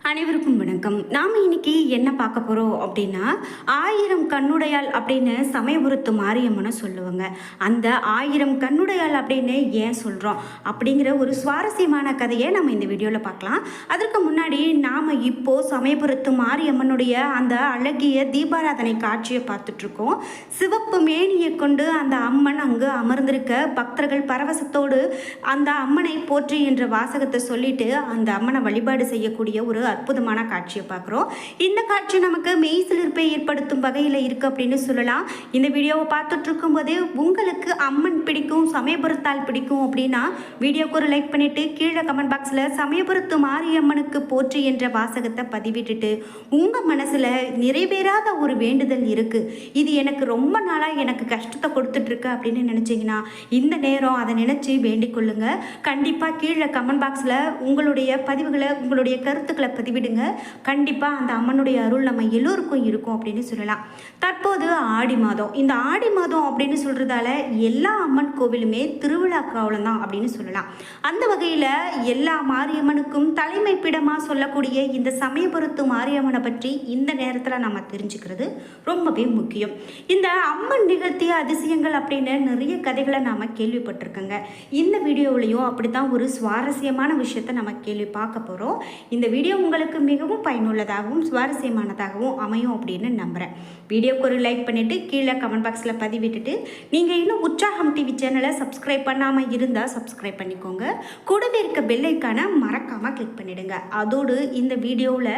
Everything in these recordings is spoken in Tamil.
அனைவருக்கும் வணக்கம். நாம் இன்னைக்கு என்ன பார்க்க போகிறோம் அப்படின்னா, 1000 கண்ணுடையாள் அப்படின்னு சமயபுரத்து மாரியம்மனை சொல்லுவாங்க. அந்த 1000 கண்ணுடையாள் அப்படின்னு ஏன் சொல்கிறோம் அப்படிங்கிற ஒரு சுவாரஸ்யமான கதையை நம்ம இந்த வீடியோவில் பார்க்கலாம். அதற்கு முன்னாடி நாம் இப்போது சமயபுரத்து மாரியம்மனுடைய அந்த அழகிய தீபாராதனை காட்சியை பார்த்துட்ருக்கோம். சிவப்பு மேனியை கொண்டு அந்த அம்மன் அங்கு அமர்ந்திருக்க பக்தர்கள் பரவசத்தோடு அந்த அம்மனை போற்றி என்ற வாசகத்தை சொல்லிட்டு அந்த அம்மனை வழிபாடு செய்யக்கூடிய ஒரு அற்புதமான காட்சியை பார்க்குறோம். இந்த காட்சி நமக்கு மெய்சிலிர்ப்பை ஏற்படுத்தும் வகையில் இருக்குது அப்படின்னு சொல்லலாம். இந்த வீடியோவை பார்த்துட்டு இருக்கும்போதே உங்களுக்கு அம்மன் பிடிக்கும், சமயபுரத்தால் பிடிக்கும் அப்படின்னா வீடியோக்கு ஒரு லைக் பண்ணிவிட்டு கீழே கமெண்ட் பாக்ஸில் சமயபுரத்து மாரியம்மனுக்கு போற்றி என்ற வாசகத்தை பதிவிட்டுட்டு உங்கள் மனசில் நிறைவேறாத ஒரு வேண்டுதல் இருக்குது, இது எனக்கு ரொம்ப நாளாக எனக்கு கஷ்டத்தை கொடுத்துட்ருக்கு அப்படின்னு நினச்சிங்கன்னா இந்த நேரம் அதை நினச்சி வேண்டிக் கொள்ளுங்க. கண்டிப்பாக கீழே கமெண்ட் பாக்ஸில் உங்களுடைய பதிவுகளை, உங்களுடைய கருத்துக்களை பதிவிடுங்க. கண்டிப்பாக அந்த அம்மனுடைய அருள் நம்ம எல்லோருக்கும் இருக்கும் அப்படின்னு சொல்லலாம். தற்போது ஆடி மாதம். இந்த ஆடி மாதம் அப்படின்னு சொல்கிறதால எல்லா அம்மன் கோவிலுமே திருவிழா காலம் தான் அப்படின்னு சொல்லலாம். அந்த வகையில் எல்லா மாரியம்மனுக்கும் தலைமை பிடமாக சொல்லக்கூடிய இந்த சமயபுரத்து மாரியம்மனை பற்றி இந்த நேரத்தில் நம்ம தெரிஞ்சுக்கிறது ரொம்பவே முக்கியம். இந்த அம்மன் நிகழ்த்திய அதிசயங்கள் அப்படின்னு நிறைய கதைகளை நாம் கேள்விப்பட்டிருக்கோங்க. இந்த வீடியோவிலையும் அப்படி தான் ஒரு சுவாரஸ்யமான விஷயத்தை நம்ம கேள்வி பார்க்க போகிறோம். இந்த வீடியோ உங்களுக்கு மிகவும் பயனுள்ளதாகவும் சுவாரஸ்யமானதாகவும் அமையும் அப்படின்னு நம்புகிறேன். வீடியோக்கு ஒரு லைக் பண்ணிவிட்டு கீழே கமெண்ட் பாக்ஸில் பதிவிட்டுட்டு நீங்கள் இன்னும் உற்சாகம் டிவி சேனலை சப்ஸ்கிரைப் பண்ணாமல் இருந்தால் சப்ஸ்கிரைப் பண்ணிக்கோங்க. கூடவே இருக்க பெல் ஐக்கானை மறக்காமல் கிளிக் பண்ணிவிடுங்க. அதோடு இந்த வீடியோவில்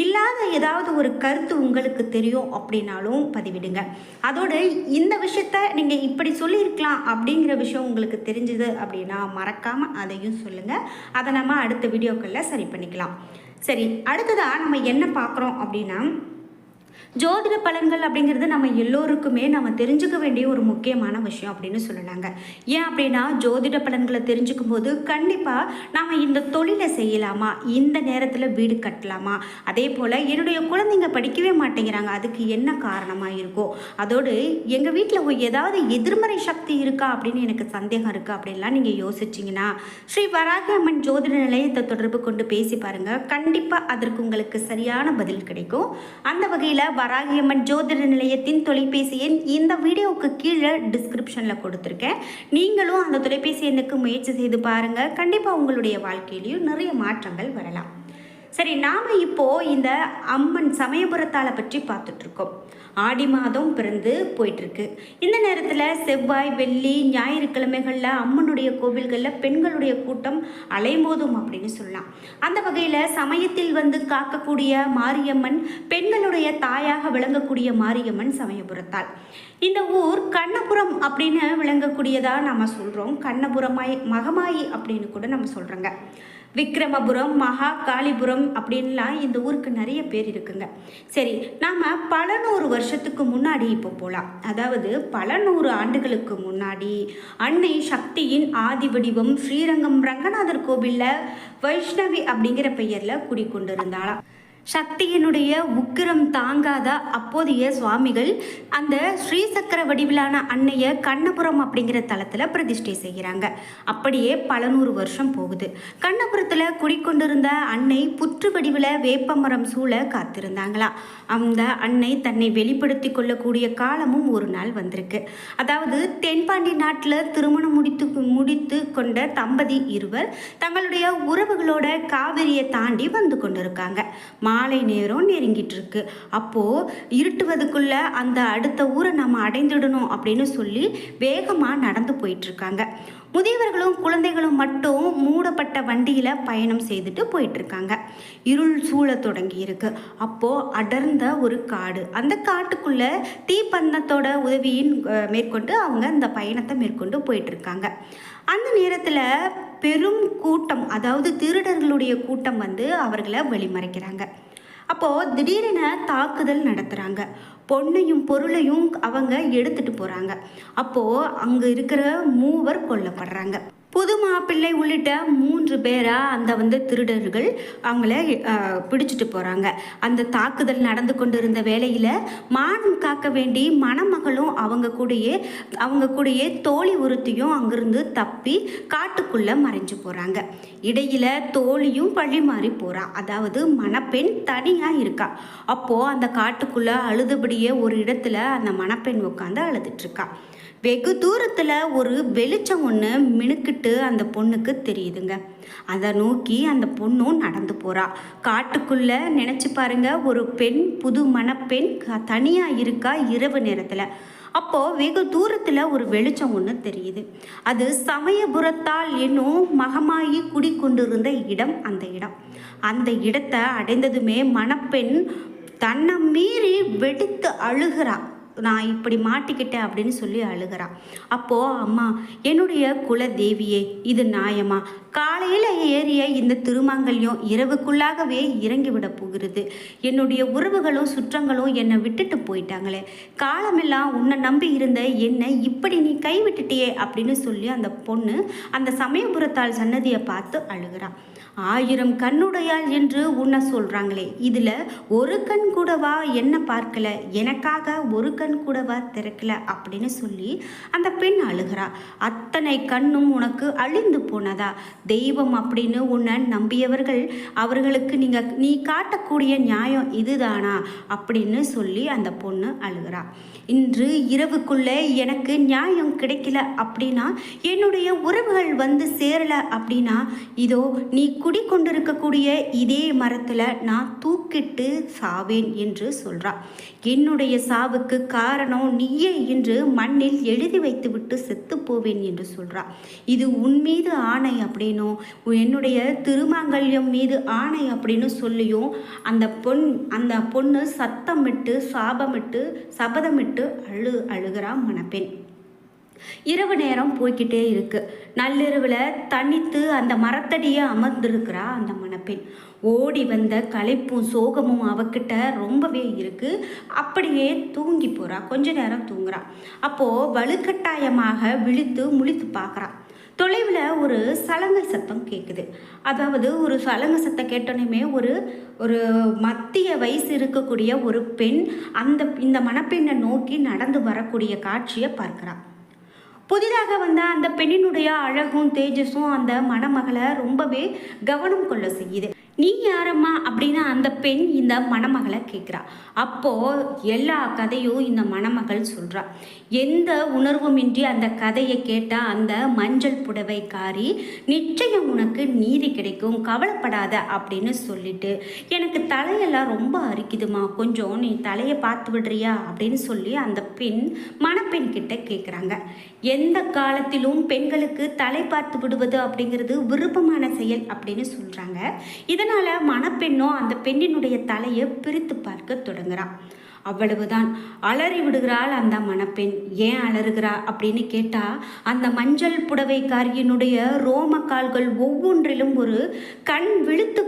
இல்லாத ஏதாவது ஒரு கருத்து உங்களுக்கு தெரியும் அப்படின்னாலும் பதிவிடுங்க. அதோடு இந்த விஷயத்த நீங்கள் இப்படி சொல்லியிருக்கலாம் அப்படிங்கிற விஷயம் உங்களுக்கு தெரிஞ்சது அப்படின்னா மறக்காமல் அதையும் சொல்லுங்கள். அதை நம்ம அடுத்த வீடியோக்களில் சரி பண்ணிக்கலாம். சரி, அடுத்ததாக நம்ம என்ன பார்க்குறோம் அப்படின்னா, ஜோதிட பலன்கள் அப்படிங்கிறது நம்ம எல்லோருக்குமே நம்ம தெரிஞ்சுக்க வேண்டிய ஒரு முக்கியமான விஷயம் அப்படின்னு சொல்லலாங்க. ஏன் அப்படின்னா, ஜோதிட பலன்களை தெரிஞ்சுக்கும் போது கண்டிப்பாக நாம் இந்த தொழிலை செய்யலாமா, இந்த நேரத்தில் வீடு கட்டலாமா, அதே போல் என்னுடைய குழந்தைங்க படிக்கவே மாட்டேங்கிறாங்க, அதுக்கு என்ன காரணமாக இருக்கோ, அதோடு எங்கள் வீட்டில் ஏதாவது எதிர்மறை சக்தி இருக்கா அப்படின்னு எனக்கு சந்தேகம் இருக்குது அப்படின்லாம் நீங்கள் யோசிச்சிங்கன்னா ஸ்ரீ வராகி அம்மன் ஜோதிட நிலையத்தை தொடர்பு கொண்டு பேசி பாருங்கள். கண்டிப்பாக அதற்கு உங்களுக்கு சரியான பதில் கிடைக்கும். அந்த வகையில் வராகியம்மன் ஜோதிட நிலையத்தின் தொலைபேசி எண் இந்த வீடியோவுக்கு கீழே டிஸ்கிரிப்ஷனில் கொடுத்துருக்கேன். நீங்களும் அந்த தொலைபேசி எண்ணுக்கு முயற்சி செய்து பாருங்கள். கண்டிப்பாக உங்களுடைய வாழ்க்கையிலையும் நிறைய மாற்றங்கள் வரலாம். சரி, நாம் இப்போது இந்த அம்மன் சமயபுரத்தாலை பற்றி பார்த்துட்ருக்கோம். ஆடி மாதம் பிறந்து போயிட்டுருக்கு. இந்த நேரத்தில் செவ்வாய், வெள்ளி, ஞாயிற்றுக்கிழமைகளில் அம்மனுடைய கோவில்களில் பெண்களுடைய கூட்டம் அலைமோதும் அப்படின்னு சொல்லலாம். அந்த வகையில் சமயத்தில் வந்து காக்கக்கூடிய மாரியம்மன், பெண்களுடைய தாயாக விளங்கக்கூடிய மாரியம்மன் சமயபுரத்தால். இந்த ஊர் கண்ணபுரம் அப்படின்னு விளங்கக்கூடியதாக நம்ம சொல்கிறோம். கண்ணபுரமாய், மகமாயி அப்படின்னு கூட நம்ம சொல்கிறோங்க. விக்ரமபுரம், மகா காளிபுரம் அப்படின்லாம் இந்த ஊருக்கு நிறைய பேர் இருக்குங்க. சரி, நாம் பல நூறு வருஷத்துக்கு முன்னாடி இப்போ போகலாம். அதாவது பல நூறு ஆண்டுகளுக்கு முன்னாடி அன்னை சக்தியின் ஆதி வடிவம் ஸ்ரீரங்கம் ரங்கநாதர் கோவிலில் வைஷ்ணவி அப்படிங்கிற பெயரில் குடிக்கொண்டிருந்தாளாம். சக்தியினுடைய உக்கிரம் தாங்காத அப்போதைய சுவாமிகள் அந்த ஸ்ரீசக்கர வடிவிலான அன்னையை கண்ணபுரம் அப்படிங்கிற தலத்தில் பிரதிஷ்டை செய்கிறாங்க. அப்படியே பல நூறு வருஷம் போகுது. கண்ணபுரத்தில் குடிக்கொண்டிருந்த அன்னை புற்று வடிவில் வேப்பமரம் சூழ காத்திருந்தாங்களா. அந்த அன்னை தன்னை வெளிப்படுத்தி கொள்ளக்கூடிய காலமும் ஒரு நாள் வந்திருக்கு. அதாவது தென்பாண்டி நாட்டில் திருமணம் முடித்து கொண்ட தம்பதி இருவர் தங்களுடைய உறவுகளோட காவிரியை தாண்டி வந்து கொண்டிருக்காங்க. மாலை நேரம் நெருங்கிட்டு இருக்கு. அப்போது இருட்டுவதுக்குள்ள அந்த அடுத்த ஊரை நம்ம அடைந்துடணும் அப்படின்னு சொல்லி வேகமாக நடந்து போயிட்டுருக்காங்க. முதியவர்களும் குழந்தைகளும் மட்டும் மூடப்பட்ட வண்டியில் பயணம் செய்துட்டு போயிட்டுருக்காங்க. இருள் சூழ தொடங்கி இருக்கு. அப்போது அடர்ந்த ஒரு காடு. அந்த காட்டுக்குள்ளே தீப்பந்தத்தோட உதவியின் மேற்கொண்டு அவங்க அந்த பயணத்தை மேற்கொண்டு போயிட்டுருக்காங்க. அந்த நேரத்தில் பெரும் கூட்டம், அதாவது திருடர்களுடைய கூட்டம் வந்து அவர்களை வழிமறைக்கிறாங்க. அப்போது திடீரென தாக்குதல் நடத்துகிறாங்க. பொண்ணையும் பொருளையும் அவங்க எடுத்துகிட்டு போகிறாங்க. அப்போது அங்கே இருக்கிற மூவர் கொல்லப்படுறாங்க. புது மாப்பிள்ளை உள்ளிட்ட 3 பேரா அந்த திருடர்கள் அவங்கள பிடிச்சிட்டு போகிறாங்க. அந்த தாக்குதல் நடந்து கொண்டிருந்த வேளையில் மானம் காக்க வேண்டி மணமகளும் அவங்க கூடயே தோழி ஒருத்தியும் அங்கிருந்து தப்பி காட்டுக்குள்ளே மறைஞ்சு போகிறாங்க. இடையில் தோழியும் பழி மாறி போகிறா. அதாவது மணப்பெண் தனியாக இருக்கா. அப்போது அந்த காட்டுக்குள்ளே அழுதுபடியே ஒரு இடத்துல அந்த மணப்பெண் உட்காந்து அழுதுட்ருக்கா. வெகு தூரத்தில் ஒரு வெளிச்சம் ஒன்று மினுக்கிட்டு அந்த பொண்ணுக்கு தெரியுதுங்க. அதை நோக்கி அந்த பொண்ணும் நடந்து போகிறா. காட்டுக்குள்ளே நினச்சி பாருங்க, ஒரு பெண், புது மணப்பெண் தனியாக இருக்கா இரவு நேரத்தில். அப்போது வெகு தூரத்தில் ஒரு வெளிச்சம் ஒன்று தெரியுது. அது சமயபுரத்தால் என்னும் மகமாயி குடிக்கொண்டிருந்த இடம். அந்த இடத்தை அடைந்ததுமே மணப்பெண் தன்னை மீறி வெடித்து அழுகிறா. நான் இப்படி மாட்டிக்கிட்டேன் அப்படின்னு சொல்லி அழுகிறான். அப்போது அம்மா, என்னுடைய குல தேவியே, இது நியாயமா? காலையில் ஏறிய இந்த திருமாங்கல்யம் இரவுக்குள்ளாகவே இறங்கிவிட போகிறது. என்னுடைய உறவுகளும் சுற்றங்களும் என்னை விட்டுட்டு போயிட்டாங்களே. காலமெல்லாம் உன்னை நம்பி இருந்த என்னை இப்படி நீ கைவிட்டுட்டியே அப்படின்னு சொல்லி அந்த பொண்ணு அந்த சமயபுரத்தாள் சன்னதியை பார்த்து அழுகிறான். 1000 கண்ணுடையாள் என்று உன்னை சொல்கிறாங்களே, இதில் ஒரு கண் கூடவா என்ன பார்க்கல, எனக்காக ஒரு கண் கூடவா திறக்கல அப்படின்னு சொல்லி அந்த பெண் அழுகிறா. அத்தனை கண்ணும் உனக்கு அழிந்து போனதா? தெய்வம் அப்படின்னு உன்னை நம்பியவர்கள், அவர்களுக்கு நீ காட்டக்கூடிய நியாயம் இதுதானா அப்படின்னு சொல்லி அந்த பொண்ணு அழுகிறா. இன்று இரவுக்குள்ளே எனக்கு நியாயம் கிடைக்கல அப்படின்னா, என்னுடைய உறவுகள் வந்து சேரலை அப்படின்னா, இதோ நீ குடிக்கொண்டிருக்கக்கூடிய இதே மரத்தில் நான் தூக்கிட்டு சாவேன் என்று சொல்கிறா. என்னுடைய சாவுக்கு காரணம் நீயே என்று மண்ணில் எழுதி வைத்துவிட்டு செத்து போவேன் என்று சொல்கிறா. இது உன் மீது ஆணை அப்படின்னும், என்னுடைய திருமாங்கல்யம் மீது ஆணை அப்படின்னு சொல்லியும் அந்த பொண்ணு சத்தமிட்டு சபதமிட்டு அழுகிறா மணப்பெண். இரவு நேரம் போய்கிட்டே இருக்கு. நள்ளிரவில் தனித்து அந்த மரத்தடியை அமர்ந்திருக்கிறா அந்த மணப்பெண். ஓடி வந்த களைப்பும் சோகமும் அவகிட்ட ரொம்பவே இருக்கு. அப்படியே தூங்கி போறா. கொஞ்ச நேரம் தூங்குறா. அப்போ வலுக்கட்டாயமாக முழித்து பார்க்குறா. தொலைவில் ஒரு சலங்கல் சத்தம் கேட்குது. அதாவது ஒரு சலங்க சத்தம் கேட்டோன்னே ஒரு மத்திய வயசு இருக்கக்கூடிய ஒரு பெண் இந்த மணப்பெண்ணை நோக்கி நடந்து வரக்கூடிய காட்சியை பார்க்குறா. புதிதாக வந்த அந்த பெண்ணினுடைய அழகும் தேஜஸும் அந்த மணமகளை ரொம்பவே கவனம் கொள்ள செய்யுது. நீ யாரம்மா அப்படின்னு அந்த பெண் இந்த மணமகளை கேட்குறா. அப்போது எல்லா கதையும் இந்த மணமகள் சொல்கிறா. எந்த உணர்வுமின்றி அந்த கதையை கேட்டால் அந்த மஞ்சள் புடவைக்காரி, நிச்சயம் உனக்கு நீதி கிடைக்கும், கவலைப்படாத அப்படின்னு சொல்லிட்டு, எனக்கு தலையெல்லாம் ரொம்ப அரிக்குதுமா, கொஞ்சம் நீ தலையை பார்த்து விடுறியா அப்படின்னு சொல்லி அந்த பெண் மணப்பெண் கிட்ட கேட்குறாங்க. எந்த காலத்திலும் பெண்களுக்கு தலை பார்த்து விடுவது அப்படிங்கிறது விருப்பமான செயல் அப்படின்னு சொல்கிறாங்க. இதனால் மணப்பெண்ணோ அந்த பெண்ணினுடைய தலையை பிரித்து பார்க்க தொடங்குறான். அவ்வளவுதான், அலறி விடுகிறாள் அந்த மணப்பெண். ஏன் அலறுகிறா அப்படின்னு கேட்டால், அந்த மஞ்சள் புடவைக்காரியினுடைய ரோம கால்கள் ஒவ்வொன்றிலும் ஒரு கண் விழுத்து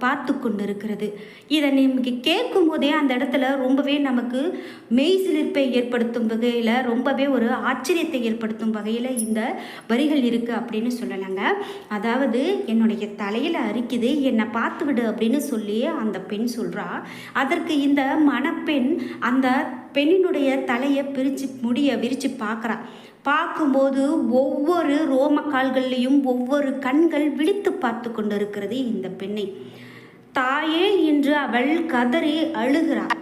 பார்த்து கொண்டிருக்கிறது. இதை நமக்கு கேட்கும் போதே அந்த இடத்துல ரொம்பவே நமக்கு மெய் சிலிர்ப்பை ஏற்படுத்தும் வகையில், ரொம்பவே ஒரு ஆச்சரியத்தை ஏற்படுத்தும் வகையில் இந்த வரிகள் இருக்குது அப்படின்னு சொல்லலாங்க. அதாவது, என்னுடைய தலையில் அரிக்குது, என்னை பார்த்து விடு அப்படின்னு சொல்லி அந்த பெண் சொல்கிறா. அதற்கு இந்த மணப்பெண் அந்த பெண்ணினுடைய தலையை விரிச்சு பார்க்குறா. பார்க்கும்போது ஒவ்வொரு ரோம கால்கள்லையும் ஒவ்வொரு கண்கள் விழித்து பார்த்து கொண்டிருக்கிறது இந்த பெண்ணை. தாயே என்று அவள் கதறி அழுகிறாள்.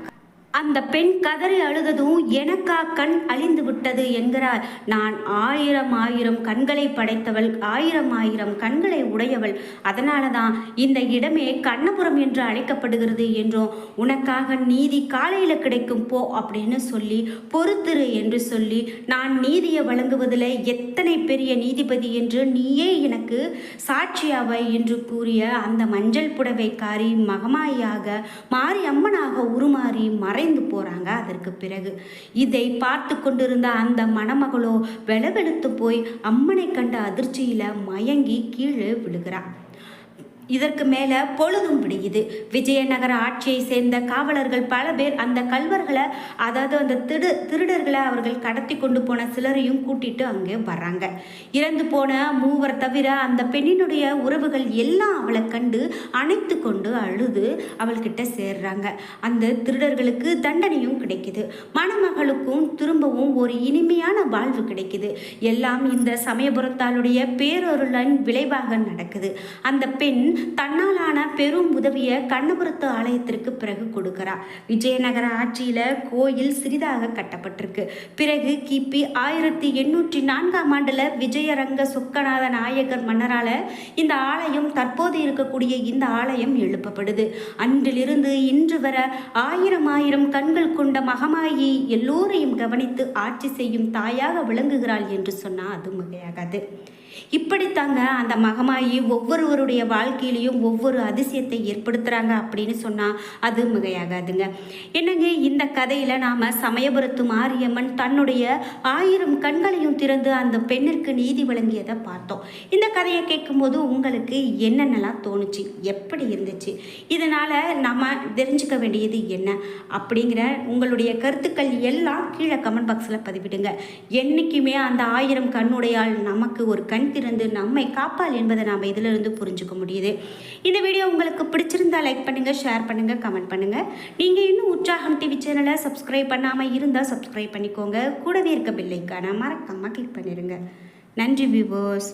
அந்த பெண் கதறி அழுததும், எனக்கா கண் அழிந்து விட்டது என்கிறார். நான் 1000 கண்களை படைத்தவள், 1000 கண்களை உடையவள். அதனால தான் இந்த இடமே கண்ணபுரம் என்று அழைக்கப்படுகிறது என்றும், உனக்காக நீதி காலையில் கிடைக்கும் போ அப்படின்னு சொல்லி, பொறுத்திரு என்று சொல்லி, நான் நீதியை வழங்குவதில் எத்தனை பெரிய நீதிபதி என்று நீயே எனக்கு சாட்சியாவை என்று கூறிய அந்த மஞ்சள் புடவைக்காரி மகமாயாக மாறி அம்மனாக உருமாறி மறைந்து போறாங்க. அதற்கு பிறகு இதை பார்த்து கொண்டிருந்த அந்த மணமகளோ வெளவெளுத்து போய் அம்மனை கண்ட அதிர்ச்சியில மயங்கி கீழே விழுகிறார். இதற்கு மேலே பொழுதும் விடியுது. விஜயநகர ஆட்சியை சேர்ந்த காவலர்கள் பல பேர் அந்த கல்வர்களை, அதாவது அந்த திருடர்களை அவர்கள் கடத்தி கொண்டு போன சிலரையும் கூட்டிட்டு அங்கே வர்றாங்க. இறந்து போன மூவர் தவிர அந்த பெண்ணினுடைய உறவுகள் எல்லாம் அவளை கண்டு அணைத்து கொண்டு அழுது அவள்கிட்ட சேர்றாங்க. அந்த திருடர்களுக்கு தண்டனையும் கிடைக்குது. மணமகளுக்கும் திரும்பவும் ஒரு இனிமையான வாழ்வு கிடைக்குது. எல்லாம் இந்த சமயபுரத்தாளுடைய பேரொருளின் விளைவாக நடக்குது. அந்த பெண் தன்னாலான பெரும் உதவியை கண்ணபுரத்து ஆலயத்திற்கு பிறகு கொடுக்கிறார். விஜயநகர ஆட்சியில கோயில் சிறிதாக கட்டப்பட்டிருக்கு. பிறகு கிபி 1804 விஜயரங்க சொக்கநாத நாயகர் மன்னரால இந்த ஆலயம், தற்போது இருக்கக்கூடிய இந்த ஆலயம் எழுப்பப்படுது. அன்றிலிருந்து இன்று வர ஆயிரம் கண்கள் கொண்ட மகமாயி எல்லோரையும் கவனித்து ஆட்சி செய்யும் தாயாக விளங்குகிறாள் என்று சொன்னால் அது மிகையாகாது. இப்படித்தாங்க அந்த மகமாயி ஒவ்வொருவருடைய வாழ்க்கையிலையும் ஒவ்வொரு அதிசயத்தை ஏற்படுத்துகிறாங்க அப்படின்னு சொன்னால் அது மிகையாகாதுங்க. என்னங்க, இந்த கதையில் நாம் சமயபுரத்து மாரியம்மன் தன்னுடைய 1000 கண்களையும் திறந்து அந்த பெண்ணிற்கு நீதி வழங்கியதை பார்த்தோம். இந்த கதையை கேட்கும்போது உங்களுக்கு என்னென்னலாம் தோணுச்சு, எப்படி இருந்துச்சு, இதனால் நம்ம தெரிஞ்சுக்க வேண்டியது என்ன அப்படிங்கிற உங்களுடைய கருத்துக்கள் எல்லாம் கீழே கமெண்ட் பாக்ஸில் பதிவிடுங்க. என்றைக்குமே அந்த 1000 கண்ணுடையால் நமக்கு ஒரு கண் திறந்து நம்மை காப்பாள் என்பதை நாம் இதிலிருந்து புரிஞ்சுக்க முடியுது. இந்த வீடியோ உங்களுக்கு பிடிச்சிருந்தா லைக் பண்ணுங்க, ஷேர் பண்ணுங்க, கமெண்ட் பண்ணுங்க. நீங்க இன்னும் உற்சாகம் டிவி சேனலை சப்ஸ்கிரைப் பண்ணாம இருந்தா சப்ஸ்கிரைப் பண்ணிக்கோங்க. கூடவே இருக்க பெல் ஐகானை மறக்காம கிளிக் பண்ணிருங்க. நன்றி வியூவர்ஸ்.